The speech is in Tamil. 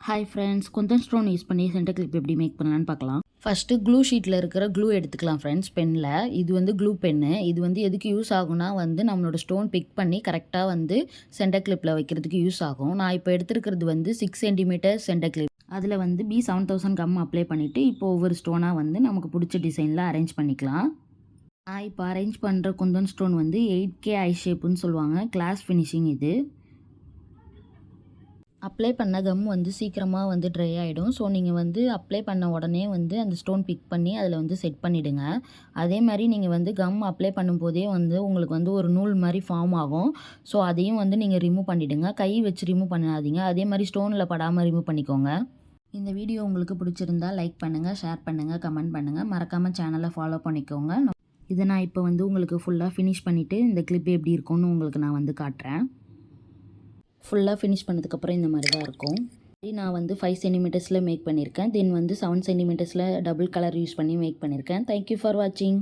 Hi friends, Kundan stone use பண்ணி சென்டர் கிளிப் எப்படி மேக் பண்ணலான்னு பார்க்கலாம். ஃபஸ்ட்டு க்ளூ ஷீட்டில் இருக்கிற க்ளூ எடுத்துக்கலாம் ஃப்ரெண்ட்ஸ். பெனில் இது வந்து க்ளூ பென்னு. இது வந்து எதுக்கு யூஸ் ஆகும்னா வந்து நம்மளோட ஸ்டோன் பிக் பண்ணி கரெக்டாக வந்து சென்டர் கிளிப்பில் வைக்கிறதுக்கு யூஸ் ஆகும். நான் இப்போ எடுத்துருக்கிறது வந்து 6 சென்டிமீட்டர் சென்டர் கிளிப். அதில் வந்து B7000 கம் அப்ளை பண்ணிவிட்டு இப்போ ஒவ்வொரு ஸ்டோனாக வந்து நமக்கு பிடிச்ச டிசைனில் அரேஞ்ச் பண்ணிக்கலாம். நான் இப்போ அரேஞ்ச் பண்ணுற குந்தன் ஸ்டோன் வந்து 8K ஐ ஷேப்புன்னு சொல்லுவாங்க. கிளாஸ் ஃபினிஷிங் இது. அப்ளை பண்ண கம் வந்து சீக்கிரமாக வந்து ட்ரை ஆகிடும். ஸோ நீங்கள் வந்து அப்ளை பண்ண உடனே வந்து அந்த ஸ்டோன் பிக் பண்ணி அதில் வந்து செட் பண்ணிவிடுங்க. அதே மாதிரி நீங்கள் வந்து கம் அப்ளை பண்ணும்போதே வந்து உங்களுக்கு வந்து ஒரு நூல் மாதிரி ஃபார்ம் ஆகும். ஸோ அதையும் வந்து நீங்கள் ரிமூவ் பண்ணிவிடுங்க. கை வச்சு ரிமூவ் பண்ணாதீங்க. அதே மாதிரி ஸ்டோனில் படாமல் ரிமூவ் பண்ணிக்கோங்க. இந்த வீடியோ உங்களுக்கு பிடிச்சிருந்தா லைக் பண்ணுங்கள், ஷேர் பண்ணுங்கள், கமெண்ட் பண்ணுங்கள். மறக்காமல் சேனலை ஃபாலோ பண்ணிக்கோங்க. இதை நான் இப்போ வந்து உங்களுக்கு ஃபுல்லாக ஃபினிஷ் பண்ணிவிட்டு இந்த கிளிப் எப்படி இருக்கும்னு உங்களுக்கு நான் வந்து காட்டுறேன். ஃபுல்லாக ஃபினிஷ் பண்ணதுக்கப்புறம் இந்த மாதிரி தான் இருக்கும். நான் வந்து 5 சென்டிமீட்டர்ஸில் மேக் பண்ணியிருக்கேன். தென் வந்து 7 சென்டிமீட்டர்ஸில் டபுள் கலர் யூஸ் பண்ணி மேக் பண்ணியிருக்கேன். தேங்க்யூ ஃபார் வாட்சிங்.